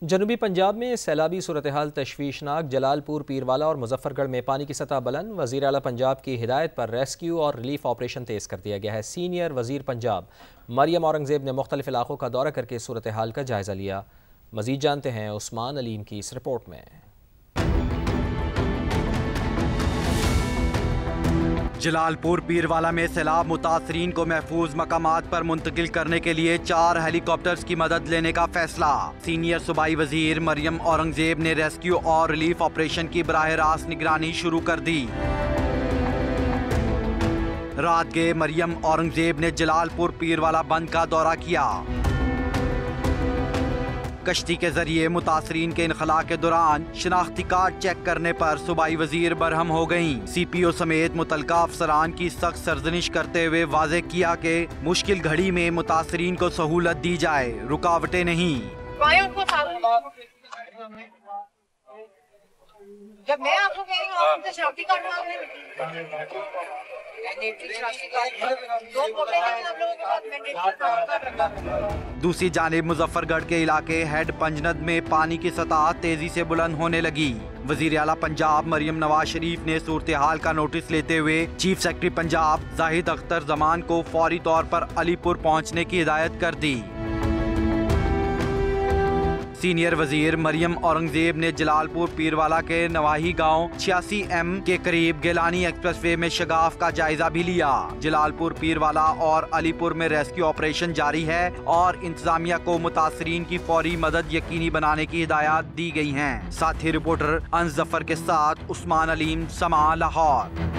जनूबी पंजाब में सैलाबी सूरत हाल तशवीशनाक। जलालपुर, पीरवाला और मुजफ्फरगढ़ में पानी की सतह बुलंद। वज़ीर आला पंजाब की हिदायत पर रेस्क्यू और रिलीफ ऑपरेशन तेज़ कर दिया गया है। सीनियर वज़ीर पंजाब मरियम औरंगज़ेब ने मुख्तलिफ इलाकों का दौरा करके सूरत हाल का जायज़ा लिया। मज़ीद जानते हैं उस्मान अलीम की इस रिपोर्ट में। जलालपुर पीरवाला में सैलाब मुतासरीन को महफूज मकामात पर मुंतकिल करने के लिए 4 हेलीकॉप्टर्स की मदद लेने का फैसला। सीनियर सूबाई वजीर मरियम औरंगजेब ने रेस्क्यू और रिलीफ ऑपरेशन की बराह रास्त निगरानी शुरू कर दी। रात के मरियम औरंगजेब ने जलालपुर पीरवाला बंद का दौरा किया। कश्ती के जरिए मुतासरीन के इनखला के दौरान शनाख्ती कार्ड चेक करने पर सूबाई वजीर बरहम हो गयीं। CPO समेत मुतलका अफसरान की सख्त सरजनिश करते हुए वाजे किया कि मुश्किल घड़ी में मुतासरीन को सहूलत दी जाए, रुकावटें नहीं। जब मैं आपको कह रही हूँ आप मुझे शनाख्ती कार्ड मांग रहे हैं। दूसरी जानिब मुजफ्फरगढ़ के इलाके हेड पंजनद में पानी की सतह तेजी से बुलंद होने लगी। वजीर आला पंजाब मरियम नवाज शरीफ ने सूरत हाल का नोटिस लेते हुए चीफ सेक्रेटरी पंजाब जाहिद अख्तर जमान को फौरी तौर पर अलीपुर पहुँचने की हिदायत कर दी। सीनियर वजीर मरियम औरंगजेब ने जलालपुर पीरवाला के नवाही गांव 86M के करीब गिलानी एक्सप्रेसवे में शगाफ का जायजा भी लिया। जलालपुर पीरवाला और अलीपुर में रेस्क्यू ऑपरेशन जारी है और इंतजामिया को मुतासरीन की फौरी मदद यकीनी बनाने की हिदायत दी गई हैं। साथी रिपोर्टर अंस जफर के साथ उस्मान अलीम, समा, लाहौर।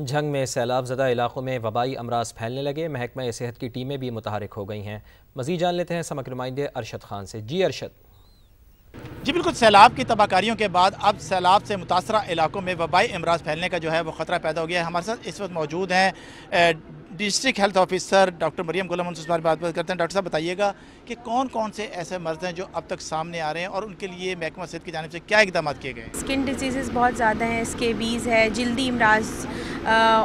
जंग में सैलाब ज़दा इलाकों में वबाई अमराज फैलने लगे। महकमा सेहत की टीमें भी मुतहरिक हो गई हैं। मज़ीद जान लेते हैं समक नुमाइंदे अरशद खान से। जी अरशद। जी बिल्कुल, सैलाब की तबाहकारियों के बाद अब सैलाब से मुतासरा इलाकों में वबाई अमराज फैलने का जो है वो ख़तरा पैदा हो गया है। हमारे साथ इस वक्त मौजूद हैं district health officer doctor Maryam Ghulam. उनसे इस बारे बात करते हैं। डॉक्टर साहब बताइएगा कि कौन कौन से ऐसे मर्ज़ हैं जो अब तक सामने आ रहे हैं और उनके लिए महकमा सेहत की जानिब से क्या इक़दाम किए गए? स्किन डिजीज़ बहुत ज़्यादा हैं, स्केबीज़ है, जल्दी इमराज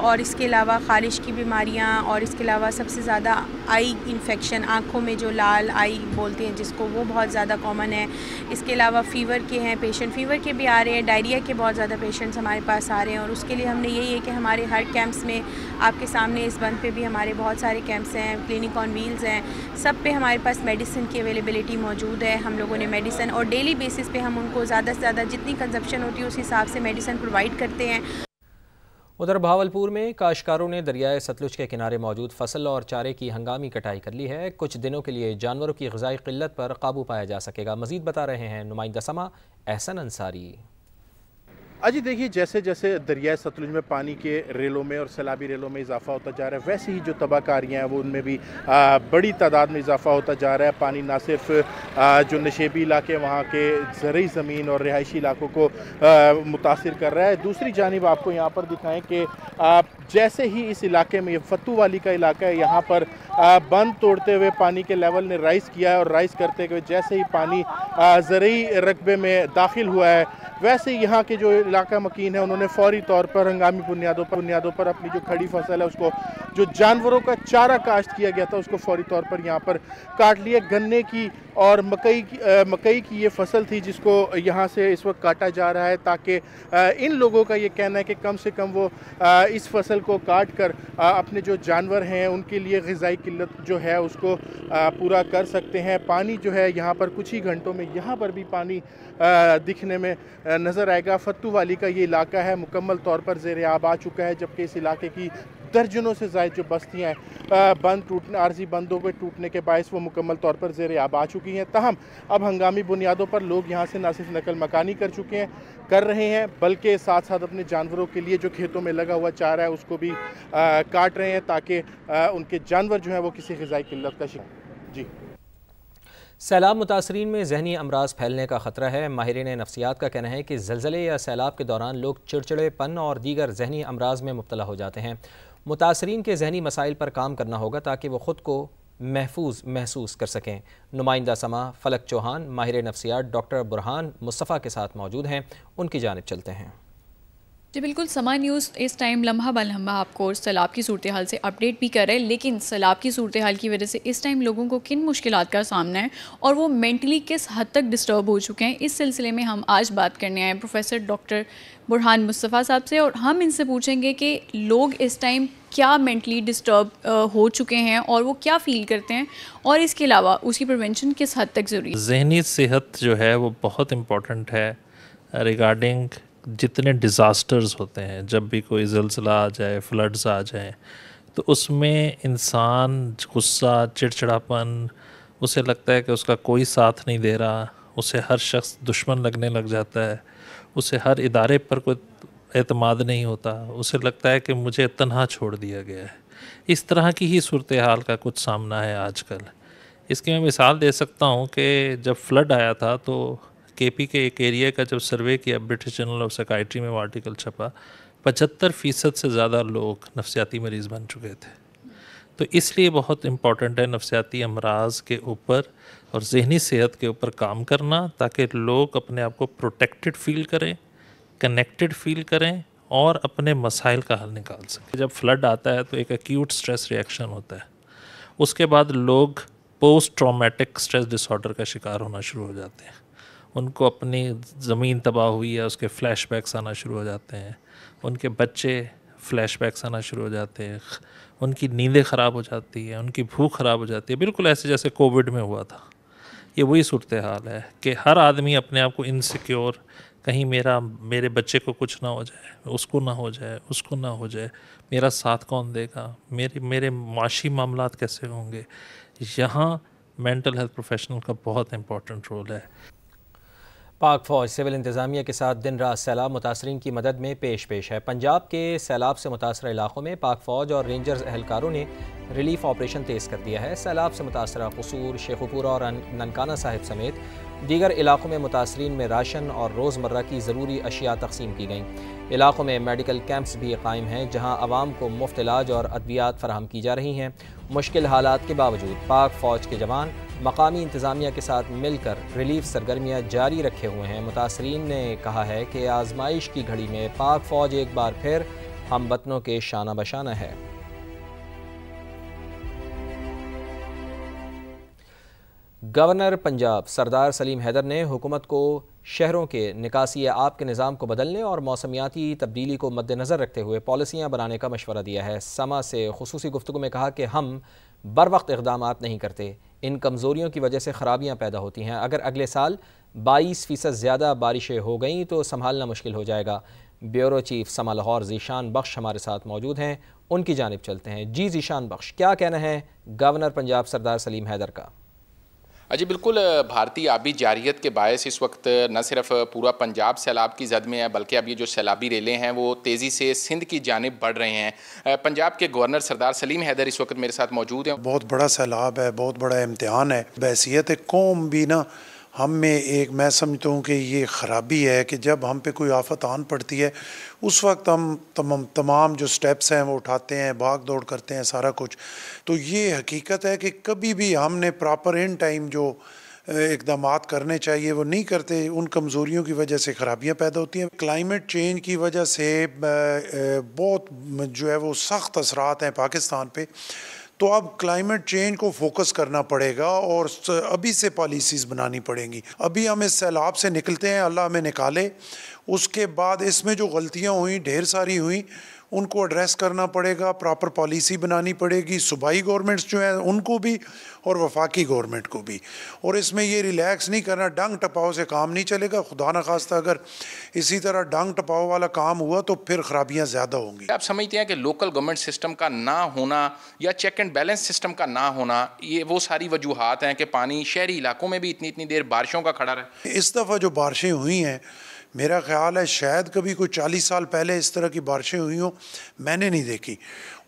और इसके अलावा खारिश की बीमारियां और इसके अलावा सबसे ज़्यादा आई इन्फेक्शन, आँखों में जो लाल आई बोलते हैं जिसको, वो बहुत ज़्यादा कॉमन है। इसके अलावा फ़ीवर के हैं पेशेंट, फ़ीवर के भी आ रहे हैं, डायरिया के बहुत ज़्यादा पेशेंट्स हमारे पास आ रहे हैं। और उसके लिए हमने यही है कि हमारे हर कैंप्स में, आपके सामने इस बंद पे भी हमारे बहुत सारे कैंप्स हैं, क्लिनिक ऑन व्हील्स हैं, सब पे हमारे पास मेडिसिन की अवेलेबिलिटी मौजूद है। हम लोगों ने मेडिसिन और डेली बेसिस पे हम उनको ज़्यादा से ज़्यादा जितनी कंजप्शन होती है उस हिसाब से मेडिसिन प्रोवाइड करते हैं। उधर भावलपुर में काश्तकारों ने दरियाए सतलुज के किनारे मौजूद फसल और चारे की हंगामी कटाई कर ली है। कुछ दिनों के लिए जानवरों की ग़िज़ाई क़िल्लत पर काबू पाया जा सकेगा। मज़ीद बता रहे हैं नुमाइंदा समा एहसन अंसारी। अजी देखिए, जैसे जैसे दरियाए सतलुज में पानी के रेलों में और सैलाबी रेलों में इजाफा होता जा रहा है, वैसे ही जो तबाहकारियाँ हैं वो उनमें भी बड़ी तादाद में इजाफा होता जा रहा है। पानी ना सिर्फ जो नशेबी इलाके वहाँ के ज़रई ज़मीन और रिहायशी इलाकों को मुतासिर कर रहा है। दूसरी जानिब आपको यहाँ पर दिखाएं कि जैसे ही इस इलाके में, फत्तू वाली का इलाका है, यहाँ पर बंद तोड़ते हुए पानी के लेवल ने राइज़ किया है और राइज़ करते हुए जैसे ही पानी ज़रई रकबे में दाखिल हुआ है, वैसे ही यहाँ के जो इलाका मकीन है उन्होंने फौरी तौर पर हंगामी बुनियादों पर अपनी जो खड़ी फसल है उसको, जो जानवरों का चारा काश्त किया गया था, उसको फौरी तौर पर यहाँ पर काट लिया। गन्ने की और मकई की ये फसल थी जिसको यहाँ से इस वक्त काटा जा रहा है ताकि इन लोगों का ये कहना है कि कम से कम वो इस फसल को काट कर अपने जो जानवर हैं उनके लिए ग़िज़ाई किल्लत जो है उसको पूरा कर सकते हैं। पानी जो है यहाँ पर कुछ ही घंटों में यहाँ पर भी पानी दिखने में नज़र आएगा। फत्तू वाली का ये इलाका है मुकम्मल तौर पर ज़ेर आब आ चुका है, जबकि इस इलाके की दर्जनों से ज़ायद जो बस्तियाँ हैं आर्जी बंदों के टूटने के बायस वो मुकम्मल तौर पर ज़ेर आब आ चुकी हैं। ताहम अब हंगामी बुनियादों पर लोग यहाँ से न सिर्फ नकल मकानी कर रहे हैं बल्कि साथ साथ अपने जानवरों के लिए जो खेतों में लगा हुआ चारा है उसको भी काट रहे हैं ताकि उनके जानवर जो हैं वो किसी ग़िज़ाई किल्लत का शिकार। जी, सैलाब मुतासरीन में जहनी अमराज फैलने का ख़तरा है। माहिरीन नफ्सियात का कहना है कि ज़लज़ले या सैलाब के दौरान लोग चिड़चिड़ेपन और दीगर जहनी अमराज में मुब्तला हो जाते हैं। मुतासरीन के जहनी मसाइल पर काम करना होगा ताकि वो ख़ुद को महफूज महसूस कर सकें। नुमाइंदा समा फलक चौहान माहिर नफ्सियात डॉक्टर बुरहान मुस्तफ़ा के साथ मौजूद हैं, उनकी जानिब चलते हैं। जी बिल्कुल, समा न्यूज़ इस टाइम लम्हा ब लम्हा आपको सैलाब की सूरत हाल से अपडेट भी कर रहे हैं, लेकिन सैलाब की सूरत हाल की वजह से इस टाइम लोगों को किन मुश्किलात का सामना है और वो मेंटली किस हद तक डिस्टर्ब हो चुके हैं, इस सिलसिले में हम आज बात करने आए हैं प्रोफेसर डॉक्टर बुरहान मुस्तफ़ा साहब से। और हम इनसे पूछेंगे कि लोग इस टाइम क्या मेंटली डिस्टर्ब हो चुके हैं और वो क्या फ़ील करते हैं, और इसके अलावा उसकी प्रिवेंशन किस हद तक ज़रूरी है। ज़हनी सेहत जो है वो बहुत इम्पॉर्टेंट है रिगार्डिंग जितने डिज़ास्टर्स होते हैं। जब भी कोई ज़लज़ला आ जाए, फ्लड्स आ जाए, तो उसमें इंसान गुस्सा, चिड़चिड़ापन, उसे लगता है कि उसका कोई साथ नहीं दे रहा, उसे हर शख्स दुश्मन लगने लग जाता है, उसे हर इदारे पर कोई एतमाद नहीं होता, उसे लगता है कि मुझे तन्हा छोड़ दिया गया है। इस तरह की ही सूरत हाल का कुछ सामना है आजकल। इसकी मैं मिसाल दे सकता हूँ कि जब फ्लड आया था तो केपी के एक एरिया का जब सर्वे किया, ब्रिटिश जर्नल ऑफ साइकाइट्री में वो आर्टिकल छपा, 75% से ज़्यादा लोग नफसियाती मरीज़ बन चुके थे। तो इसलिए बहुत इम्पॉर्टेंट है नफसियाती अमराज के ऊपर और ज़हनी सेहत के ऊपर काम करना, ताकि लोग अपने आप को प्रोटेक्टेड फ़ील करें, कनेक्टेड फ़ील करें और अपने मसाइल का हल निकाल सकें। जब फ्लड आता है तो एक एक्यूट स्ट्रेस रिएक्शन होता है, उसके बाद लोग पोस्ट ट्रॉमेटिक स्ट्रेस डिसऑर्डर का शिकार होना शुरू हो जाते हैं। उनको अपनी ज़मीन तबाह हुई है उसके फ्लैशबैक्स आना शुरू हो जाते हैं, उनके बच्चे फ्लैशबैक्स आना शुरू हो जाते हैं, उनकी नींदें ख़राब हो जाती हैं, उनकी भूख ख़राब हो जाती है, बिल्कुल ऐसे जैसे कोविड में हुआ था। ये वही सूरत हाल है कि हर आदमी अपने आप को इनसिक्योर, कहीं मेरे बच्चे को कुछ ना हो जाए, उसको ना हो जाए, उसको ना हो जाए, मेरा साथ कौन देगा, मेरे माशी मामलात कैसे होंगे। यहाँ मेंटल हेल्थ प्रोफेशनल का बहुत इम्पोर्टेंट रोल है। पाक फ़ौज सिविल इंतज़ामिया के साथ दिन रात सैलाब मुतासरीन की मदद में पेश है। पंजाब के सैलाब से मुतासर इलाकों में पाक फ़ौज और रेंजर्स एहलकारों ने रिलीफ ऑपरेशन तेज़ कर दिया है। सैलाब से मुतासरा कसूर, शेखुपुरा और ननकाना साहिब समेत दीगर इलाकों में मुतासरीन में राशन और रोज़मर्रा की ज़रूरी अशिया तकसीम की गईं। इलाकों में मेडिकल कैंप्स भी कायम हैं जहाँ आवाम को मुफ्त इलाज और अद्वियात फराहम की जा रही हैं। मुश्किल हालात के बावजूद पाक फ़ौज के जवान मकामी इंतज़ामिया के साथ मिलकर रिलीफ सरगर्मियाँ जारी रखे हुए हैं। मुतासरीन ने कहा है कि आजमाइश की घड़ी में पाक फ़ौज एक बार फिर हम वतनों के शाना बशाना है। गवर्नर पंजाब सरदार सलीम हैदर ने हुकूमत को शहरों के निकासी आब के निज़ाम को बदलने और मौसमियाती तब्दीली को मद्देनज़र रखते हुए पॉलिसियाँ बनाने का मशवरा दिया है। समा से खुसूसी गुफ्तगू में कहा कि हम बर वक्त इक़दामात नहीं करते, इन कमज़ोरियों की वजह से ख़राबियाँ पैदा होती हैं। अगर अगले साल 22% ज़्यादा बारिशें हो गईं तो संभालना मुश्किल हो जाएगा। ब्यूरो चीफ समा लाहौर ज़ीशान बख्श हमारे साथ मौजूद हैं, उनकी जानिब चलते हैं। जी ज़ीशान बख्श, क्या कहना है गवर्नर पंजाब सरदार सलीम हैदर का? जी बिल्कुल, भारतीय आबी जारियत के बायस इस वक्त न सिर्फ पूरा पंजाब सैलाब की जद में है, बल्कि अब ये जो सैलाबी रेलें हैं वो तेज़ी से सिंध की जानिब बढ़ रहे हैं। पंजाब के गवर्नर सरदार सलीम हैदर इस वक्त मेरे साथ मौजूद हैं। बहुत बड़ा सैलाब है, बहुत बड़ा इम्तिहान है। बहसीत कौम भी ना हम में एक, मैं समझता हूँ कि ये ख़राबी है कि जब हम पे कोई आफत आन पड़ती है उस वक्त हम तमाम जो स्टेप्स हैं वो उठाते हैं, भाग दौड़ करते हैं, सारा कुछ। तो ये हकीकत है कि कभी भी हमने प्रॉपर इन टाइम जो इक़दामात करने चाहिए वो नहीं करते। उन कमज़ोरियों की वजह से ख़राबियाँ पैदा होती हैं। क्लाइमेट चेंज की वजह से बहुत जो है वो सख्त असरात हैं पाकिस्तान पे। तो अब क्लाइमेट चेंज को फोकस करना पड़ेगा और अभी से पॉलिसीज़ बनानी पड़ेंगी। अभी हम इस सैलाब से निकलते हैं, अल्लाह हमें निकाले, उसके बाद इसमें जो गलतियाँ हुई, ढेर सारी हुई, उनको एड्रेस करना पड़ेगा, प्रॉपर पॉलिसी बनानी पड़ेगी, सूबाई गवर्नमेंट्स जो हैं उनको भी और वफाकी गवर्नमेंट को भी। और इसमें ये रिलैक्स नहीं करना, डंग टपाव से काम नहीं चलेगा। खुदा न खास्ता अगर इसी तरह डंग टपाव वाला काम हुआ तो फिर खराबियाँ ज़्यादा होंगी। आप समझते हैं कि लोकल गवर्नमेंट सिस्टम का ना होना या चेक एंड बैलेंस सिस्टम का ना होना, ये वो सारी वजूहात हैं कि पानी शहरी इलाकों में भी इतनी देर बारिशों का खड़ा रहे? इस दफ़ा जो बारिशें हुई हैं, मेरा ख़्याल है शायद कभी कोई 40 साल पहले इस तरह की बारिशें हुई हों, मैंने नहीं देखी।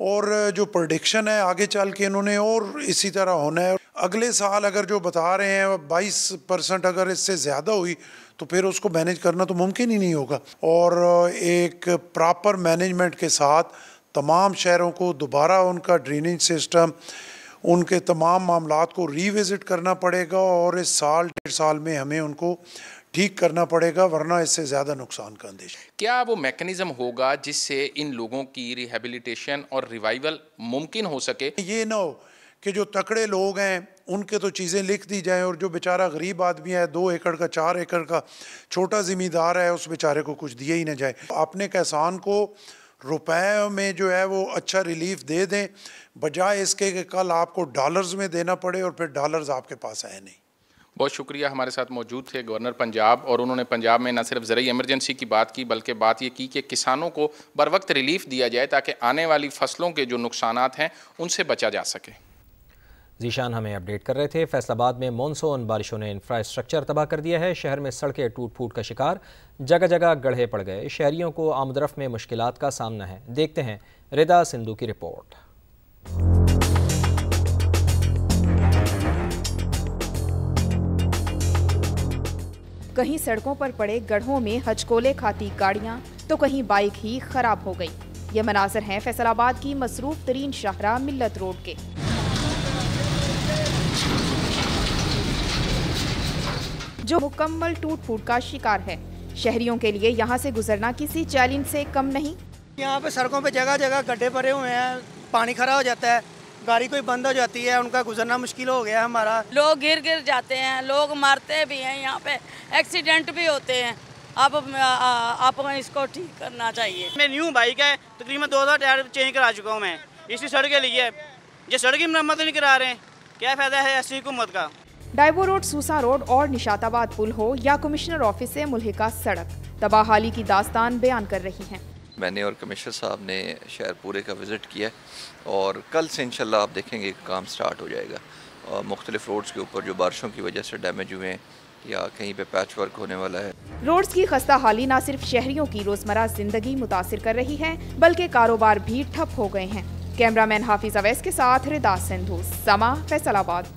और जो प्रेडिक्शन है आगे चल के इन्होंने और इसी तरह होना है। अगले साल अगर जो बता रहे हैं 22% अगर इससे ज़्यादा हुई तो फिर उसको मैनेज करना तो मुमकिन ही नहीं होगा। और एक प्रॉपर मैनेजमेंट के साथ तमाम शहरों को दोबारा उनका ड्रेनेज सिस्टम, उनके तमाम मामलात को रीविज़िट करना पड़ेगा और इस साल 1.5 साल में हमें उनको ठीक करना पड़ेगा, वरना इससे ज़्यादा नुकसान का अंदेशा। क्या वो मैकेनिज्म होगा जिससे इन लोगों की रिहेबिलिटेशन और रिवाइवल मुमकिन हो सके? ये ना हो कि जो तकड़े लोग हैं उनके तो चीज़ें लिख दी जाएं और जो बेचारा गरीब आदमी है 2 एकड़ का 4 एकड़ का छोटा ज़मींदार है उस बेचारे को कुछ दिया ही ना जाए। अपने किसान को रुपए में जो है वो अच्छा रिलीफ दे दें, बजाय इसके कि कल आपको डॉलर्स में देना पड़े और फिर डॉलर्स आपके पास है नहीं। बहुत शुक्रिया। हमारे साथ मौजूद थे गवर्नर पंजाब, और उन्होंने पंजाब में न सिर्फ ज़रूरी इमरजेंसी की बात की बल्कि बात ये की कि किसानों को बर वक्त रिलीफ दिया जाए ताकि आने वाली फसलों के जो नुकसानात हैं उनसे बचा जा सके। जीशान हमें अपडेट कर रहे थे। फैसलाबाद में मानसून बारिशों ने इंफ्रास्ट्रक्चर तबाह कर दिया है। शहर में सड़कें टूट फूट का शिकार, जगह जगह गड्ढे पड़ गए। शहरियों को आमदरफ में मुश्किलात का सामना है। देखते हैं रिदा सिंधु की रिपोर्ट। कहीं सड़कों पर पड़े गड्ढों में हचकोले खाती गाड़ियां तो कहीं बाइक ही खराब हो गई। ये मनाज़र हैं फैसलाबाद की मसरूफ तरीन शाहराह मिल्लत रोड के। जो मुकम्मल टूट फूट का शिकार है। शहरियों के लिए यहाँ से गुजरना किसी चैलेंज से कम नहीं। यहाँ पे सड़कों पे जगह जगह गड्ढे पड़े हुए हैं, पानी खड़ा हो जाता है, गाड़ी कोई बंद हो जाती है, उनका गुजरना मुश्किल हो गया है हमारा। लोग गिर जाते हैं, लोग मरते भी हैं, यहाँ पे एक्सीडेंट भी होते हैं। आप इसको ठीक करना चाहिए। मेरी न्यू बाइक है, तकरीबन 2 टायर चेंज करा चुका हूँ मैं इसी सड़क के लिए। ये सड़क की मरम्मत नहीं करा रहे हैं, क्या फ़ायदा है ऐसी हुकूमत का। डाइवो रोड, सूसा रोड और निशाताबाद पुल हो या कमिश्नर ऑफिस से मुल्हिका सड़क, तबाहाली की दास्तान बयान कर रही हैं। मैंने और कमिश्नर साहब ने शहर पूरे का विज़िट किया और कल से इंशाल्लाह आप देखेंगे काम स्टार्ट हो जाएगा। और मुख्तलिफ रोड्स के ऊपर जो बारिशों की वजह से डैमेज हुए हैं या कहीं पे पैच वर्क होने वाला है। रोड्स की खस्ता हाली न सिर्फ शहरियों की रोजमर्रा जिंदगी मुतासिर कर रही है बल्कि कारोबार भी ठप हो गए हैं। कैमरामैन हाफिज अवैस के साथ रिदा सिंधु, समा, फैसलाबाद।